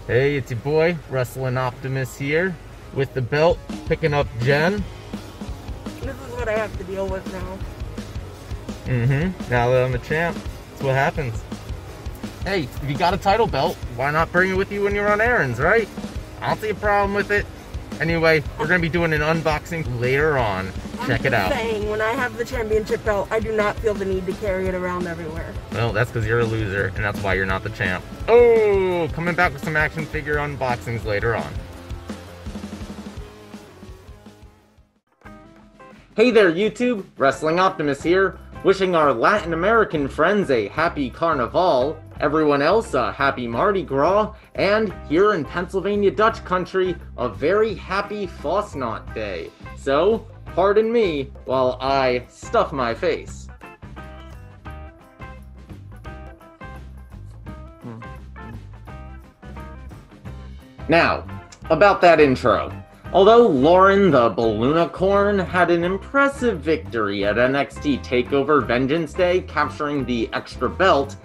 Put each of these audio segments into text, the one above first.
Hey, it's your boy, Wrestling Optimus here, with the belt, picking up Jen. This is what I have to deal with now. Now that I'm a champ, that's what happens. Hey, if you got a title belt, why not bring it with you when you run errands, right? I don't see a problem with it. Anyway, we're going to be doing an unboxing later on. Check it out. Saying, when I have the championship belt, I do not feel the need to carry it around everywhere. Well, that's because you're a loser, and that's why you're not the champ. Oh, coming back with some action figure unboxings later on. Hey there, YouTube. Wrestling Optimus here, wishing our Latin American friends a happy Carnival, everyone else a happy Mardi Gras, and here in Pennsylvania Dutch country, a very happy Fosnacht Day. So, pardon me while I stuff my face. Now, about that intro. Although Lauren the Balloonicorn had an impressive victory at NXT TakeOver Vengeance Day, capturing the extra belt,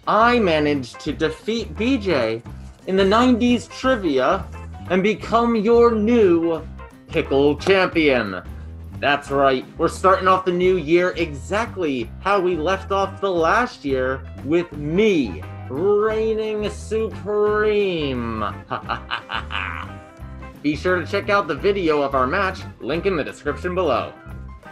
I managed to defeat BJ in the 90s trivia and become your new Pickle Champion. That's right, we're starting off the new year exactly how we left off the last year, with me reigning supreme. Be sure to check out the video of our match, link in the description below.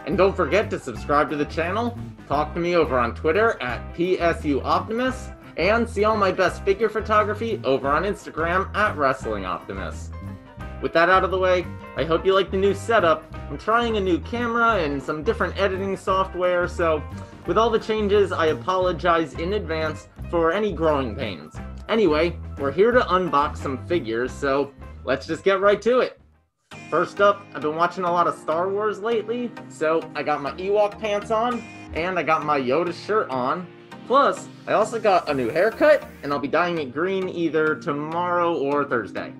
And don't forget to subscribe to the channel, talk to me over on Twitter at PSU Optimus, and see all my best figure photography over on Instagram at Wrestling Optimus. With that out of the way, I hope you like the new setup. I'm trying a new camera and some different editing software, so with all the changes, I apologize in advance for any growing pains. Anyway, we're here to unbox some figures, so let's just get right to it. First up, I've been watching a lot of Star Wars lately, so I got my Ewok pants on, and I got my Yoda shirt on. Plus, I also got a new haircut, and I'll be dyeing it green either tomorrow or Thursday.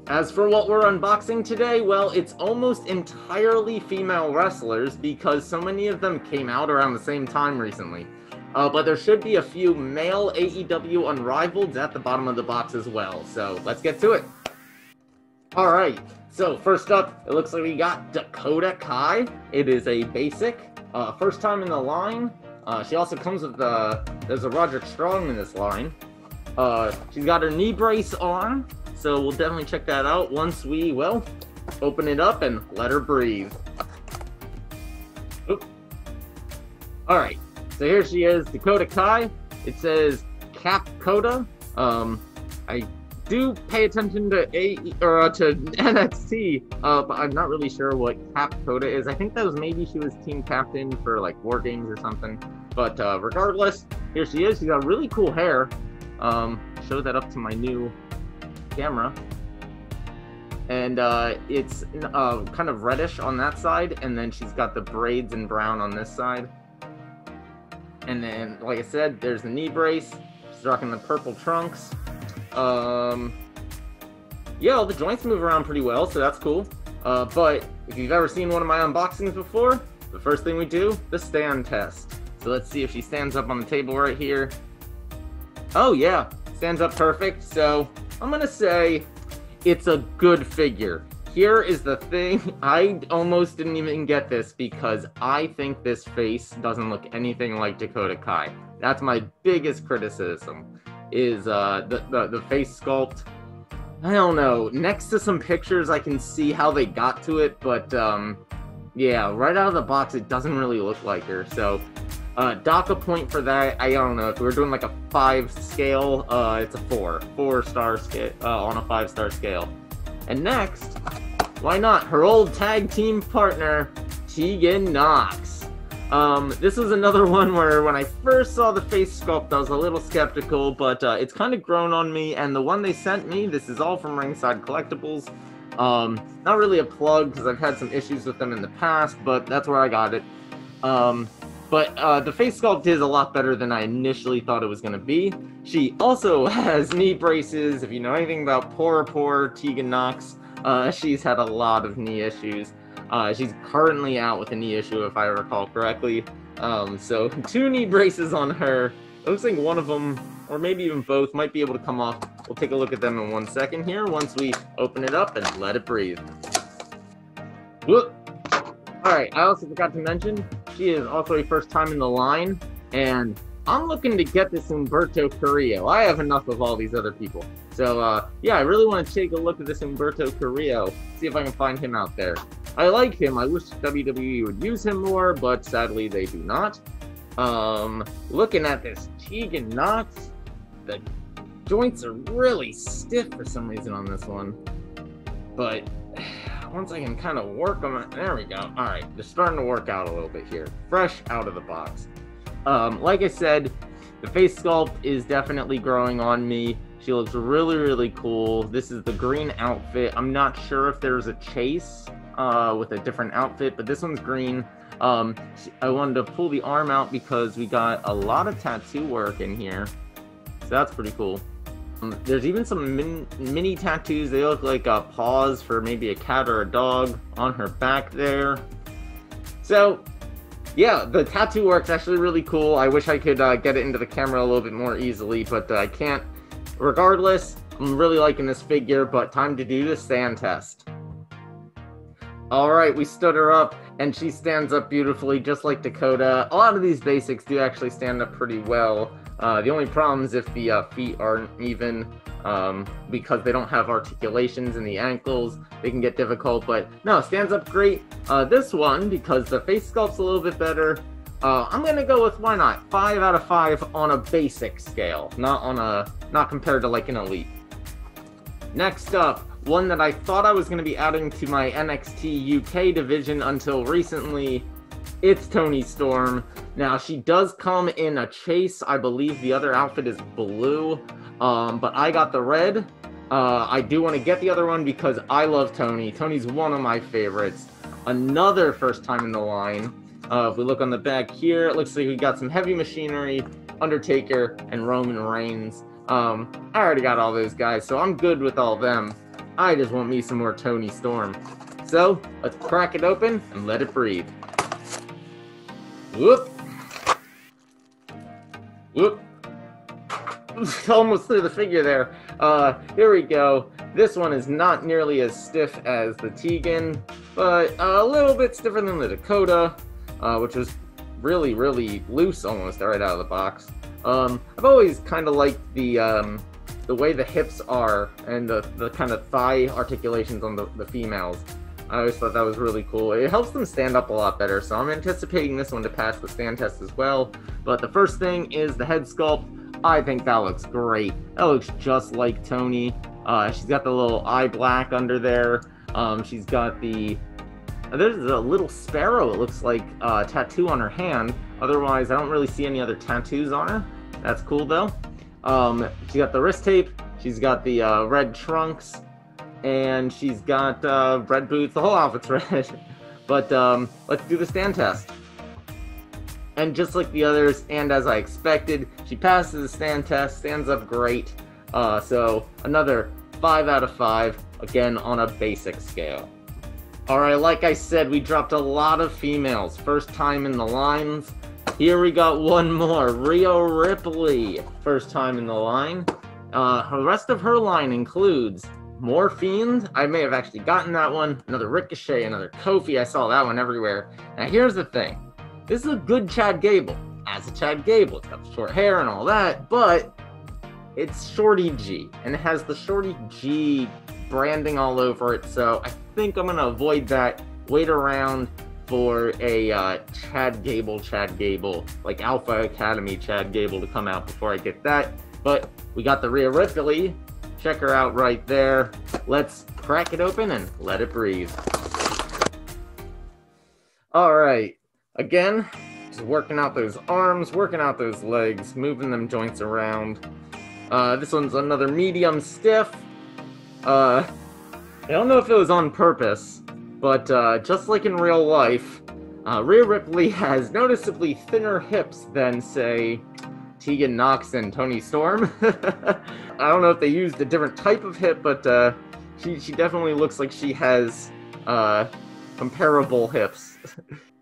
As for what we're unboxing today, well, it's almost entirely female wrestlers because so many of them came out around the same time recently. But there should be a few male AEW Unrivaled at the bottom of the box as well, so let's get to it. Alright, so first up, it looks like we got Dakota Kai. It is a basic, first time in the line. She also comes with there's a Roderick Strong in this line. She's got her knee brace on, so we'll definitely check that out once we, well, open it up and let her breathe. Oop. Alright, so here she is, Dakota Kai. It says Cap Coda. I do pay attention to to NXT, but I'm not really sure what Cap Coda is. I think that was maybe she was team captain for like War Games or something. But regardless, here she is. She's got really cool hair. Show that up to my new camera. And it's kind of reddish on that side, and then she's got the braids in brown on this side. And then, like I said, there's the knee brace. She's rocking the purple trunks. Yeah, all the joints move around pretty well, so that's cool. But if you've ever seen one of my unboxings before, the first thing we do, the stand test. So let's see if she stands up on the table right here. Oh yeah, stands up perfect. So I'm gonna say it's a good figure. Here is the thing, I almost didn't even get this because I think this face doesn't look anything like Dakota Kai. That's my biggest criticism, is the face sculpt. I don't know, next to some pictures I can see how they got to it, but yeah, right out of the box it doesn't really look like her. So dock a point for that. I don't know, if we were doing like a 5 scale, it's a 4-star scale on a 5-star scale. And next, why not, her old tag team partner, Tegan Knox. This was another one where when I first saw the face sculpt, I was a little skeptical, but it's kind of grown on me, and the one they sent me, this is all from Ringside Collectibles. Not really a plug, because I've had some issues with them in the past, but that's where I got it. But the face sculpt is a lot better than I initially thought it was going to be. She also has knee braces. If you know anything about poor Tegan Knox, she's had a lot of knee issues. She's currently out with a knee issue, if I recall correctly. So 2 knee braces on her. It looks like one of them, or maybe even both, might be able to come off we'll take a look at them in 1 second here once we open it up and let it breathe. Whoop. Alright, I also forgot to mention, she is also a first time in the line, and I'm looking to get this Humberto Carrillo. I have enough of all these other people. So, yeah, I really want to take a look at this Humberto Carrillo, see if I can find him out there. I like him. I wish WWE would use him more, but sadly they do not. Looking at this Tegan Knox, the joints are really stiff for some reason on this one. But once I can kind of work them, there we go. Alright, they're starting to work out a little bit here. Fresh out of the box. Like I said, the face sculpt is definitely growing on me. She looks really, really cool. This is the green outfit. I'm not sure if there's a chase with a different outfit, but this one's green. I wanted to pull the arm out because we got a lot of tattoo work in here. So that's pretty cool. There's even some mini tattoos. They look like paws for maybe a cat or a dog on her back there. So, yeah, the tattoo work's actually really cool. I wish I could get it into the camera a little bit more easily, but I can't. Regardless, I'm really liking this figure, but time to do the stand test. Alright, we stood her up, and she stands up beautifully, just like Dakota. A lot of these basics do actually stand up pretty well. The only problem is if the feet aren't even, because they don't have articulations in the ankles, they can get difficult, but no, stands up great. This one, because the face sculpt's a little bit better, I'm gonna go with, why not, 5 out of 5 on a basic scale, not compared to like an elite. Next up, one that I thought I was gonna be adding to my NXT UK division until recently, it's Toni Storm. Now, she does come in a chase. I believe the other outfit is blue, but I got the red. I do want to get the other one because I love Toni. Toni's one of my favorites. Another first time in the line. If we look on the back here, it looks like we got some Heavy Machinery, Undertaker, and Roman Reigns. I already got all those guys, so I'm good with all them. I just want me some more Toni Storm. So, let's crack it open and let it breathe. Whoop! Whoop! Almost through the figure there. Here we go. This one is not nearly as stiff as the Tegan, but a little bit stiffer than the Dakota, which was really, really loose almost right out of the box. I've always kind of liked the way the hips are and the kind of thigh articulations on the females. I always thought that was really cool. It helps them stand up a lot better, so I'm anticipating this one to pass the stand test as well. But the first thing is the head sculpt. I think that looks great. That looks just like Toni. She's got the little eye black under there. She's got the... There's a little sparrow, it looks like, tattoo on her hand. Otherwise, I don't really see any other tattoos on her. That's cool, though. She's got the wrist tape. She's got the red trunks. And she's got red boots. The whole outfit's red. But let's do the stand test. And just like the others, and as I expected, she passes the stand test, stands up great. So another 5 out of 5, again on a basic scale. Alright, like I said, we dropped a lot of females. First time in the lines. Here we got one more, Rhea Ripley. First time in the line. The rest of her line includes more Fiend. I may have actually gotten that one. Another Ricochet, another Kofi. I saw that one everywhere. Now here's the thing. This is a good Chad Gable. As a Chad Gable, it's got the short hair and all that, but it's Shorty G. And it has the Shorty G branding all over it, so I think I'm going to avoid that. Wait around for a Chad Gable, like Alpha Academy Chad Gable to come out before I get that. But we got the Rhea Ripley. Check her out right there. Let's crack it open and let it breathe. Alright, again, just working out those arms, working out those legs, moving them joints around. This one's another medium stiff. I don't know if it was on purpose, but just like in real life, Rhea Ripley has noticeably thinner hips than, say, Tegan Knox and Toni Storm. I don't know if they used a different type of hip, but she definitely looks like she has comparable hips.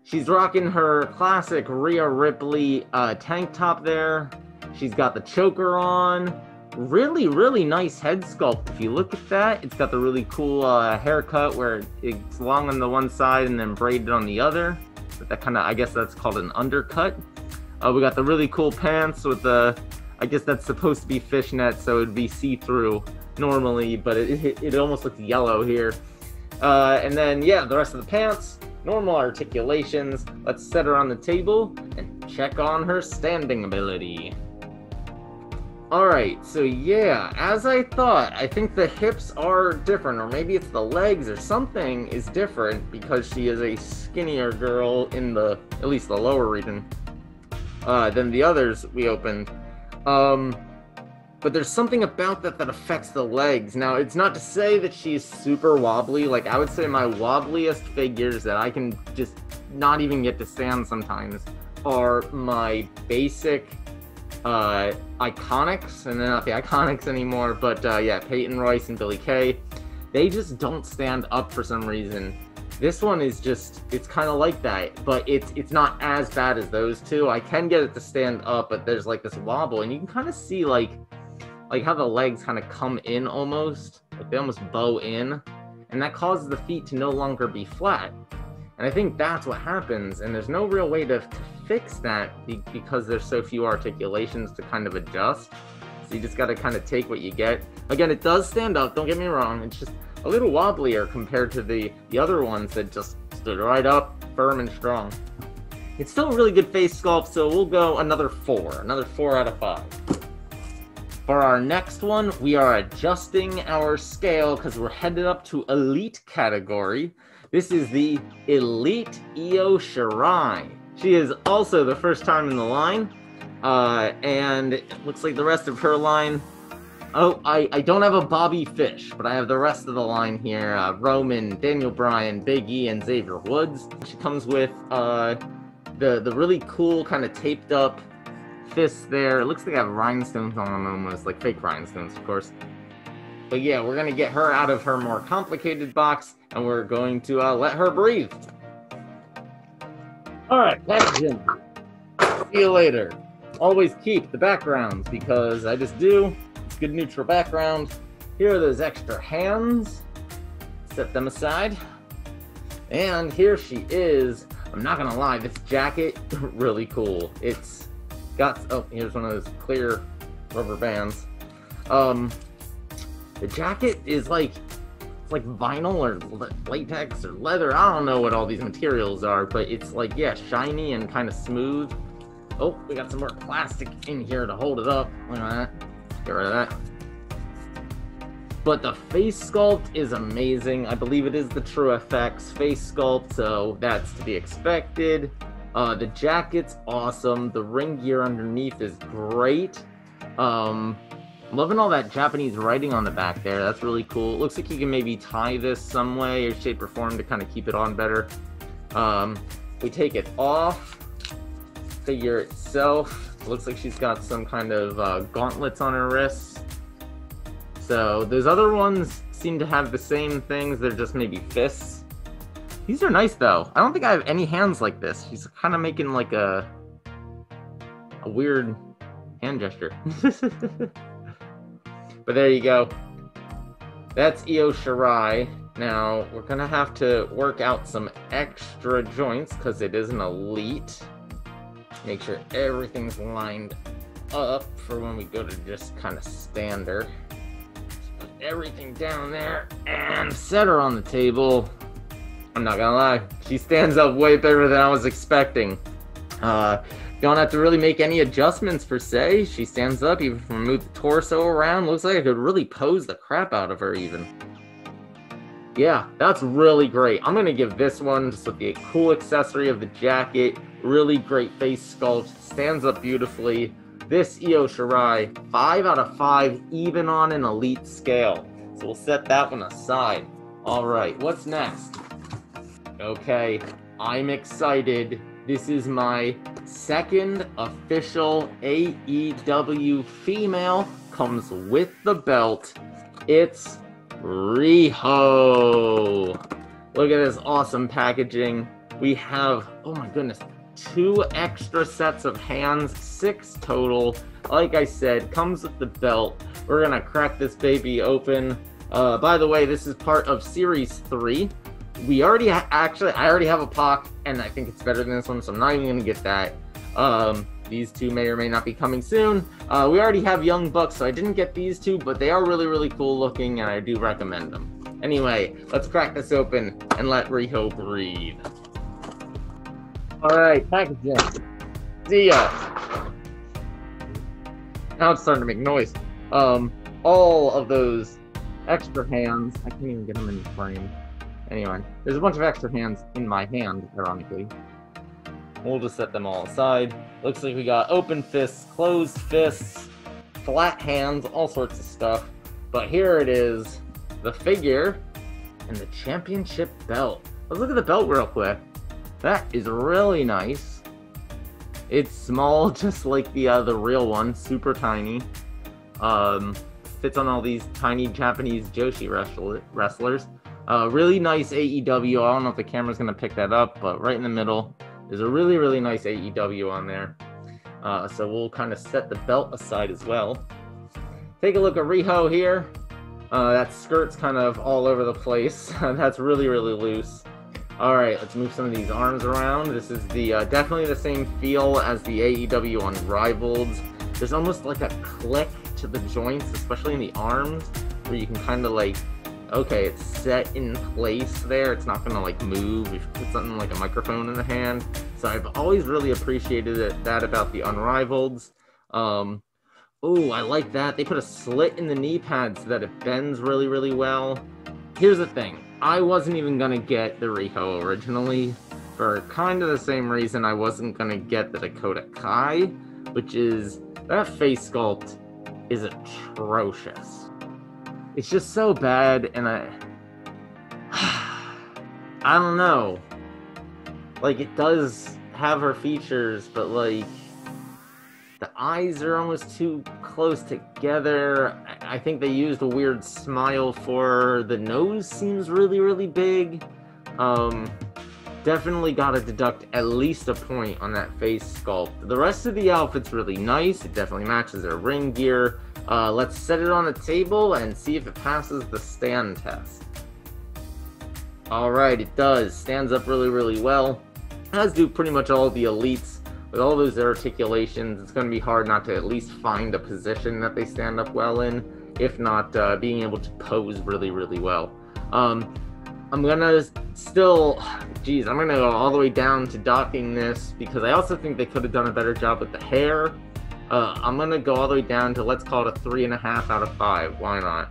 She's rocking her classic Rhea Ripley tank top there. She's got the choker on. really, really nice head sculpt. If you look at that, it's got the really cool haircut where it's long on the one side and then braided on the other. But that kind of, I guess that's called an undercut. We got the really cool pants with the, I guess that's supposed to be fishnet, so it'd be see-through normally, but it almost looks yellow here. And then, yeah, the rest of the pants, normal articulations. Let's set her on the table and check on her standing ability. Alright, so yeah, as I thought, I think the hips are different, or maybe it's the legs or something is different because she is a skinnier girl in the, at least the lower region, than the others we opened. But there's something about that that affects the legs. Now, it's not to say that she's super wobbly. Like, I would say my wobbliest figures that I can just not even get to stand sometimes are my basic Iconics, and they're not the Iconics anymore, but yeah, Peyton Royce and Billy Kay. They just don't stand up for some reason. This one is just, it's kind of like that, but it's not as bad as those two. I can get it to stand up, but there's like this wobble, and you can kind of see like how the legs kind of come in almost, like they almost bow in, and that causes the feet to no longer be flat. And I think that's what happens, and there's no real way to fix that because there's so few articulations to kind of adjust. So you just got to kind of take what you get. Again, it does stand up, don't get me wrong, it's just a little wobblier compared to the other ones that just stood right up, firm and strong. It's still a really good face sculpt, so we'll go another 4 out of 5. For our next one, we are adjusting our scale because we're headed up to Elite category. This is the Elite Io Shirai. She is also the first time in the line, and it looks like the rest of her line. Oh, I don't have a Bobby Fish, but I have the rest of the line here. Roman, Daniel Bryan, Big E, and Xavier Woods. She comes with the really cool kind of taped up fists there. It looks like I have rhinestones on them almost, like fake rhinestones, of course. But yeah, we're going to get her out of her more complicated box, and we're going to let her breathe. Alright, packaging. See you later. Always keep the backgrounds, because I just do. It's good neutral background. Here are those extra hands. Set them aside. And here she is. I'm not going to lie, this jacket, really cool. It's got, oh, here's one of those clear rubber bands. The jacket is like, it's like vinyl or latex or leather. I don't know what all these materials are, but it's like, yeah, shiny and kind of smooth. Oh, we got some more plastic in here to hold it up. Look at that. Get rid of that. But the face sculpt is amazing. I believe it is the True FX face sculpt, so that's to be expected. The jacket's awesome. The ring gear underneath is great. Loving all that Japanese writing on the back there. That's really cool. It looks like you can maybe tie this some way or shape or form to kind of keep it on better. We take it off. Figure itself. It looks like she's got some kind of gauntlets on her wrists. So those other ones seem to have the same things. They're just maybe fists. These are nice though. I don't think I have any hands like this. She's kind of making like a weird hand gesture. But there you go. That's Io Shirai. Now, we're going to have to work out some extra joints because it is an elite. Make sure everything's lined up for when we go to just kind of stand her. Just put everything down there and set her on the table. I'm not going to lie. She stands up way better than I was expecting. Don't have to really make any adjustments per se. She stands up, even if we move the torso around. Looks like I could really pose the crap out of her even. Yeah, that's really great. I'm going to give this one, just with the cool accessory of the jacket, really great face sculpt, stands up beautifully. This Io Shirai, 5 out of 5, even on an elite scale. So we'll set that one aside. Alright, what's next? Okay, I'm excited. This is my second official AEW female. Comes with the belt. It's Riho. Look at this awesome packaging. We have, oh my goodness, 2 extra sets of hands, 6 total. Like I said, comes with the belt. We're gonna crack this baby open. By the way, this is part of Series 3. We already I already have a Pac, and I think it's better than this one, so I'm not even gonna get that. These two may or may not be coming soon. We already have Young Bucks, so I didn't get these two, but they are really, really cool looking, and I do recommend them. Anyway, let's crack this open and let Riho breathe. Alright, packaging. See ya! Now it's starting to make noise. All of those extra hands, I can't even get them in the frame. Anyway, there's a bunch of extra hands in my hand, ironically. We'll just set them all aside. Looks like we got open fists, closed fists, flat hands, all sorts of stuff. But here it is, the figure and the championship belt. Let's look at the belt real quick. That is really nice. It's small, just like the real one, super tiny. Fits on all these tiny Japanese Joshi wrestlers. Really nice AEW. I don't know if the camera's gonna pick that up, but right in the middle, there's a really, really nice AEW on there. So we'll kind of set the belt aside as well. Take a look at Riho here. That skirt's kind of all over the place. That's really, really loose. Alright, let's move some of these arms around. This is the definitely the same feel as the AEW Unrivaled. There's almost like a click to the joints, especially in the arms, where you can kind of like, okay, it's set in place there. It's not gonna like move if you put something like a microphone in the hand. So I've always really appreciated that about the Unrivaleds. Oh, I like that. They put a slit in the knee pad so that it bends really, really well. Here's the thing. I wasn't even gonna get the Riho originally for kind of the same reason I wasn't gonna get the Dakota Kai, which is that face sculpt is atrocious. It's just so bad, and I don't know. Like, it does have her features, but like, the eyes are almost too close together. I think they used a weird smile for her. The nose seems really, really big. Definitely gotta deduct at least a point on that face sculpt. The rest of the outfit's really nice. It definitely matches her ring gear. Let's set it on the table and see if it passes the stand test. Alright, it does. Stands up really, really well. As do pretty much all the elites. With all those articulations, it's going to be hard not to at least find a position that they stand up well in, if not being able to pose really, really well. I'm gonna still, geez, I'm gonna go all the way down to docking this, because I also think they could have done a better job with the hair. I'm gonna go all the way down to, let's call it a 3.5 out of 5. Why not?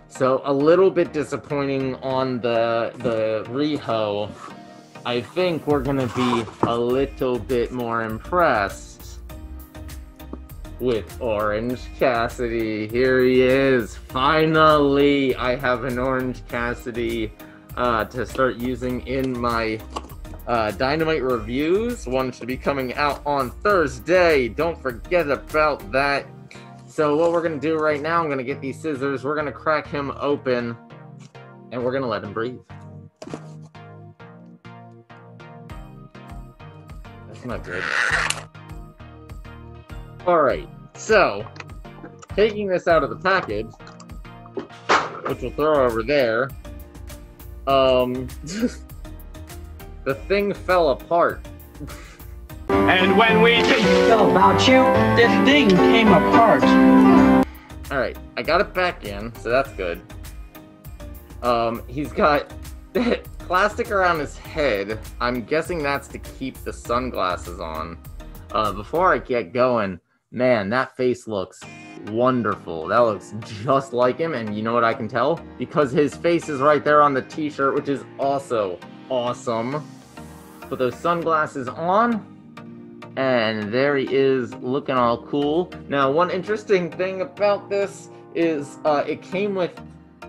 So a little bit disappointing on the Riho. I think we're gonna be a little bit more impressed with Orange Cassidy. Here he is. Finally, I have an Orange Cassidy to start using in my Dynamite reviews. One should be coming out on Thursday. Don't forget about that. So what we're gonna do right now, I'm gonna get these scissors. We're gonna crack him open, and we're gonna let him breathe. Not good. Alright, so taking this out of the package, which we'll throw over there, the thing fell apart. And when we tell about you, this thing came apart. Alright, I got it back in, so that's good. He's got plastic around his head. I'm guessing that's to keep the sunglasses on. Before I get going, man, that face looks wonderful. That looks just like him, and you know what I can tell? Because his face is right there on the t-shirt, which is also awesome. Put those sunglasses on, and there he is, looking all cool. Now, one interesting thing about this is it came with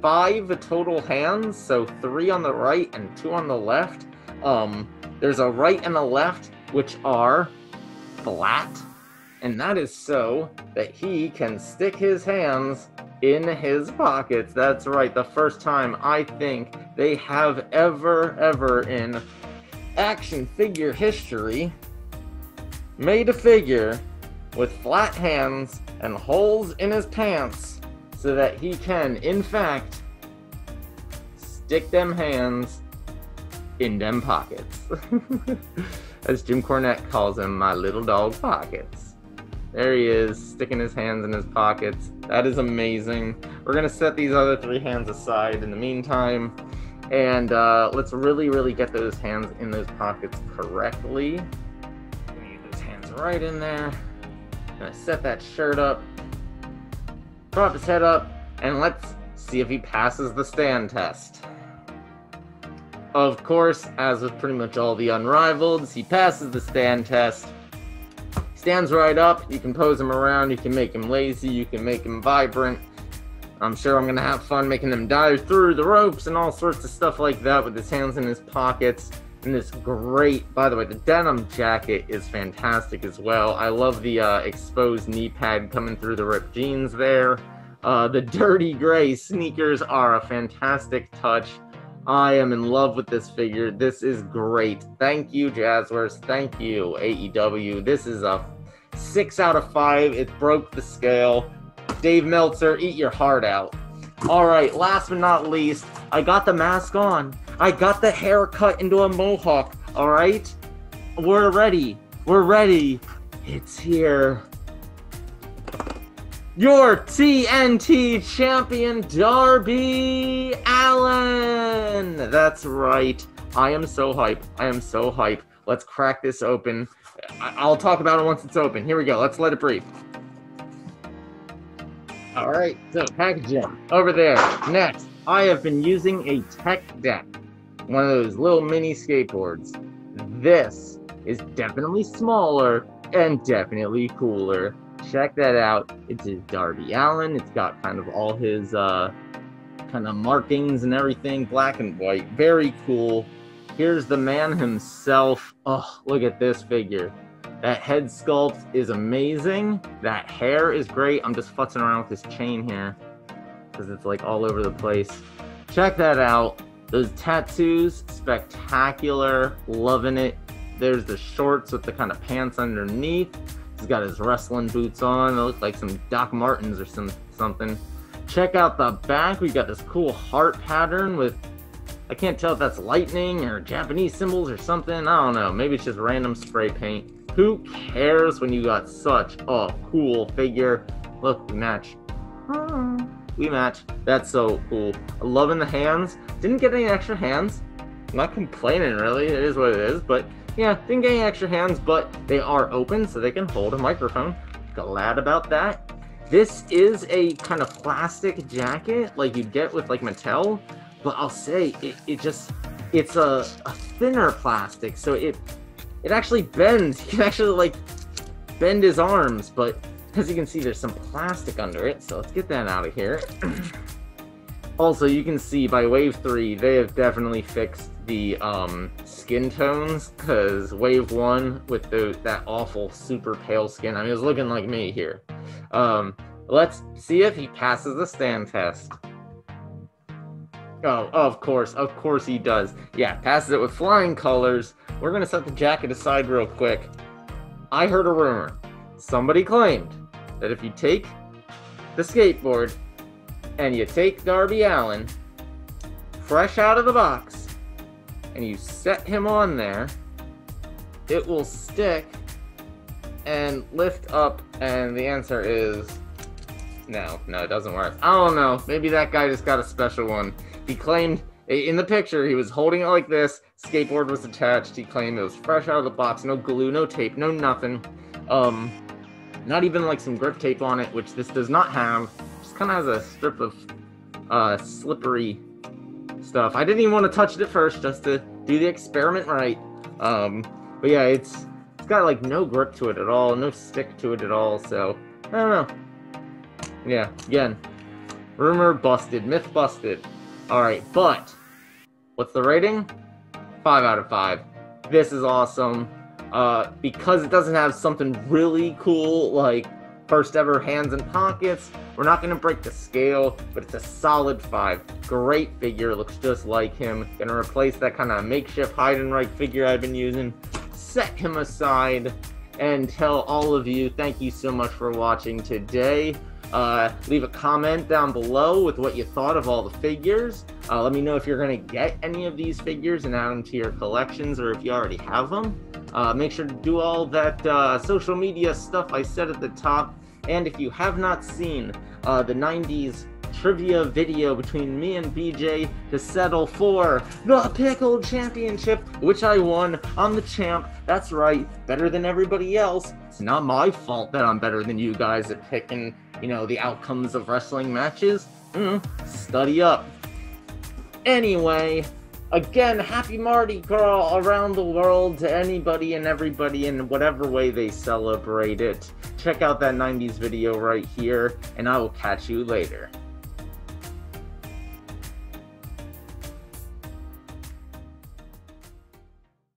5 total hands, so 3 on the right and 2 on the left. There's a right and a left, which are flat, and that is so that he can stick his hands in his pockets. That's right, the first time I think they have ever in action figure history made a figure with flat hands and holes in his pants so that he can, in fact, stick them hands in them pockets. As Jim Cornette calls them, my little dog pockets. There he is, sticking his hands in his pockets. That is amazing. We're gonna set these other 3 hands aside in the meantime, and let's really get those hands in those pockets correctly. Get those hands right in there. Gonna set that shirt up, prop his head up, and let's see if he passes the stand test. Of course, as with pretty much all the Unrivaleds, he passes the stand test. Stands right up, you can pose him around, you can make him lazy, you can make him vibrant. I'm sure I'm gonna have fun making him dive through the ropes and all sorts of stuff like that with his hands in his pockets. And this great, by the way, the denim jacket is fantastic as well. I love the exposed knee pad coming through the ripped jeans there. The dirty gray sneakers are a fantastic touch. I am in love with this figure. This is great. Thank you, Jazzwares. Thank you, AEW. This is a 6 out of 5. It broke the scale. Dave Meltzer, eat your heart out. All right, last but not least, I got the mask on. I got the hair cut into a mohawk, all right? We're ready. We're ready. It's here. Your TNT champion, Darby Allin. That's right. I am so hype. I am so hype. Let's crack this open. I'll talk about it once it's open. Here we go. Let's let it breathe. All right, so packaging over there. Next, I have been using a tech deck, one of those little mini skateboards. This is definitely smaller and definitely cooler. Check that out. It's his Darby Allin. It's got kind of all his kind of markings and everything, black and white. Very cool. Here's the man himself. Oh, look at this figure. That head sculpt is amazing. That hair is great. I'm just futzing around with this chain here because it's like all over the place. Check that out. Those tattoos, spectacular. Loving it. There's the shorts with the kind of pants underneath. He's got his wrestling boots on. They look like some Doc Martens or something. Check out the back. We got this cool heart pattern with, I can't tell if that's lightning or Japanese symbols or something. I don't know. Maybe it's just random spray paint. Who cares when you got such a cool figure? Look, we match. We match. That's so cool. I'm loving the hands. Didn't get any extra hands. I'm not complaining, really. It is what it is. But yeah, didn't get any extra hands, but they are open so they can hold a microphone. Glad about that. This is a kind of plastic jacket like you'd get with like Mattel, but I'll say it's a thinner plastic, so it actually bends. You can actually like bend his arms, but as you can see, there's some plastic under it, so let's get that out of here. Also, you can see by Wave 3, they have definitely fixed the skin tones, because Wave 1, with that awful super pale skin, I mean, it was looking like me here. Let's see if he passes the stand test. Oh, of course he does. Yeah, passes it with flying colors. We're gonna set the jacket aside real quick. I heard a rumor. Somebody claimed that if you take the skateboard and you take Darby Allin fresh out of the box and you set him on there, it will stick and lift up, and the answer is no, it doesn't work. I don't know, maybe that guy just got a special one. He claimed, in the picture, he was holding it like this, skateboard was attached, he claimed it was fresh out of the box, no glue, no tape, no nothing. Not even like some grip tape on it, which this does not have. Just kind of has a strip of slippery stuff. I didn't even want to touch it at first, just to do the experiment right. But yeah, it's got like no grip to it at all, no stick to it at all, so I don't know. Yeah, again, rumor busted, myth busted. Alright, but what's the rating? 5 out of 5. This is awesome. Because it doesn't have something really cool like First ever hands and pockets. We're not going to break the scale, but it's a solid 5. Great figure, looks just like him. Gonna replace that kind of makeshift hide and right figure I've been using. Set him aside and tell all of you thank you so much for watching today. Leave a comment down below with what you thought of all the figures. Let me know if you're going to get any of these figures and add them to your collections, or if you already have them. Make sure to do all that social media stuff I said at the top. And if you have not seen the 90s trivia video between me and BJ to settle for the PCL Championship, which I won on the champ. That's right, better than everybody else. It's not my fault that I'm better than you guys at picking, you know, the outcomes of wrestling matches. Study up. Anyway, again, happy Mardi Gras around the world to anybody and everybody in whatever way they celebrate it. Check out that 90s video right here, and I will catch you later.